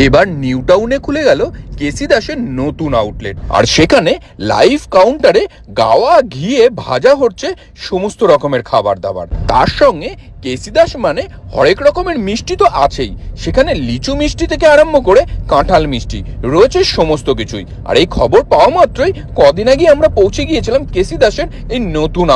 এবার নিউ টাউনে খুলে গেল কেসি দাসের নতুন আউটলেট, আর সেখানে লাইভ কাউন্টারে গাওয়া ঘিয়ে ভাজা হচ্ছে সমস্ত রকমের খাবার দাবার। তার সঙ্গে কেসি দাস মানে হরেক রকমের মিষ্টি তো আছেই, সেখানে লিচু মিষ্টি থেকে আরম্ভ করে কাঁঠাল মিষ্টি রয়েছে সমস্ত কিছুই। আর এই খবর পাওয়া মাত্রই কদিন আগে আমরা পৌঁছে গিয়েছিলাম কেসি দাসের এই নতুন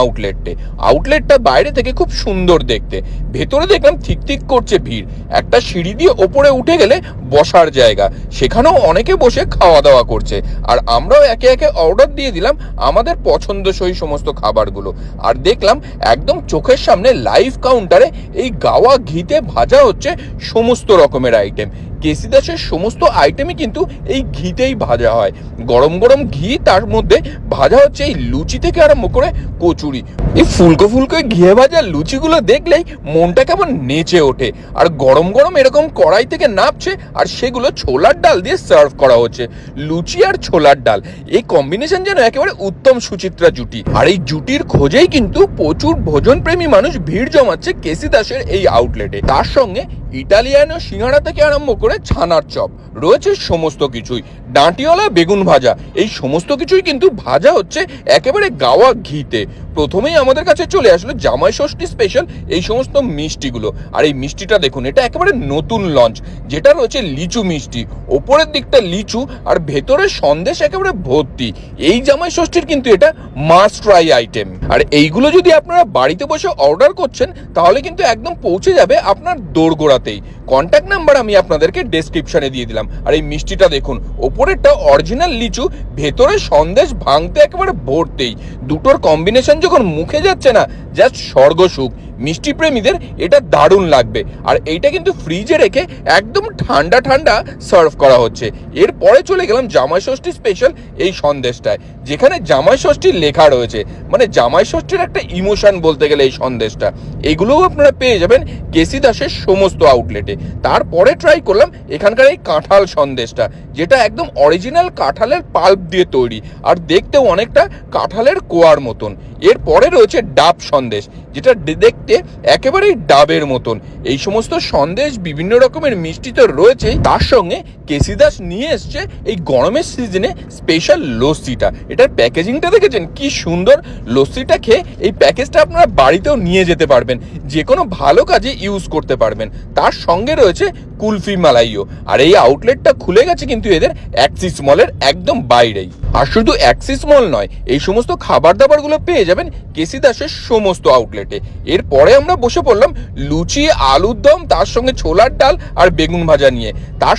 আউটলেটটা বাইরে থেকে খুব সুন্দর দেখতে, ভেতরে দেখলাম ঠিক ঠিক করছে ভিড়। একটা সিঁড়ি দিয়ে ওপরে উঠে গেলে বসার জায়গা, সেখানেও অনেকে বসে খাওয়া দাওয়া করছে। আর আমরাও একে একে অর্ডার দিয়ে দিলাম আমাদের পছন্দসই সমস্ত খাবারগুলো। আর দেখলাম একদম চোখের সামনে লাইভ কাউন্টারে এই গাওয়া ঘিতে ভাজা হচ্ছে সমস্ত রকমের আইটেম। কেসি দাসের সমস্ত আইটেমই কিন্তু এই ঘিতেই ভাজা হয়, গরম গরম ঘি, তার মধ্যে ভাজা হচ্ছে এই লুচি থেকে আরম্ভ করে কচুরি। এই ফুলকো ফুলকো ঘিয়ে ভাজা লুচিগুলো দেখলেই মনটা কেমন নেচে ওঠে। আর গরম গরম এরকম কড়াই থেকে নাপছে, আর সেগুলো ছোলার ডাল দিয়ে সার্ভ করা হচ্ছে। লুচি আর ছোলার ডাল, এই কম্বিনেশন যেন একেবারে উত্তম সুচিত্রা জুটি। আর এই জুটির খোঁজেই কিন্তু প্রচুর ভোজন প্রেমী মানুষ ভিড় জমাচ্ছে কেসি দাসের এই আউটলেটে। তার সঙ্গে ইটালিয়ানো সিঙ্গাড়া থেকে আরম্ভ করে ছানার চপ রয়েছে সমস্ত কিছুই, ডাঁটিওয়ালা বেগুন ভাজা, এই সমস্ত কিছুই কিন্তু ভাজা হচ্ছে একেবারে গাওয়া ঘিতে। প্রথমেই আমাদের কাছে চলে আসলো জামাই ষষ্ঠী স্পেশাল এই সমস্ত মিষ্টিগুলো। আর এই মিষ্টিটা দেখুন, এটা একেবারে নতুন লঞ্চ, যেটা রয়েছে লিচু মিষ্টি। ওপরের দিকটা লিচু আর ভেতরে সন্দেশ একেবারে ভর্তি। এই জামাই ষষ্ঠীর কিন্তু এটা মাস্ট ট্রাই আইটেম। আর এইগুলো যদি আপনারা বাড়িতে বসে অর্ডার করছেন তাহলে কিন্তু একদম পৌঁছে যাবে আপনার দোরগোড়াতেই। কন্ট্যাক্ট নাম্বার আমি আপনাদেরকে ডেসক্রিপশনে দিয়ে দিলাম। আর এই মিষ্টিটা দেখুন, ওপরেরটা অরিজিনাল লিচু, ভেতরে সন্দেশ ভাঙতে একেবারে ভর্তি। দুটোর কম্বিনেশন যখন মুখে যাচ্ছে না, জাস্ট স্বর্গসুখ। মিষ্টি প্রেমীদের এটা দারুণ লাগবে। আর এইটা কিন্তু ফ্রিজে রেখে একদম ঠান্ডা ঠান্ডা সার্ভ করা হচ্ছে। এরপরে চলে গেলাম জামাই ষষ্ঠী স্পেশাল এই সন্দেশটায়, যেখানে জামাই ষষ্ঠী লেখা রয়েছে, মানে জামাই ষষ্ঠীর একটা ইমোশন বলতে গেলে এই সন্দেশটা। এগুলোও আপনারা পেয়ে যাবেন কেসি দাসের সমস্ত আউটলেটে। তারপরে ট্রাই করলাম এখানকার এই কাঁঠাল সন্দেশটা, যেটা একদম অরিজিনাল কাঁঠালের পাল্প দিয়ে তৈরি, আর দেখতেও অনেকটা কাঁঠালের কোয়ার মতন। এরপরে রয়েছে ডাব সন্দেশ, যেটা দেখতে একেবারেই ডাবের মতন। এই সমস্ত সন্দেশ, বিভিন্ন রকমের মিষ্টি তো রয়েছে, তার সঙ্গে কেসি দাস নিয়ে এসছে এই গরমের সিজনে স্পেশাল লস্যিটা। এটার প্যাকেজিংটা দেখেছেন কি সুন্দর। লস্যিটা খেয়ে এই প্যাকেজটা আপনারা বাড়িতেও নিয়ে যেতে পারবেন, যে কোনো ভালো কাজে ইউজ করতে পারবেন। তার সঙ্গে রয়েছে কুলফি মালাইও। আর এই আউটলেটটা খুলে গেছে কিন্তু এদের অ্যাক্সিস মলের একদম বাইরেই। আর শুধু অ্যাক্সিস মল নয়, এই সমস্ত খাবার দাবারগুলো পেয়ে যাবেন কেসি দাসের সমস্ত আউটলেটে। এরপরে আমরা বসে পড়লাম লুচি, আলুর দম, তার সঙ্গে ছোলার ডাল আর বেগুন ভাজা নিয়ে। তার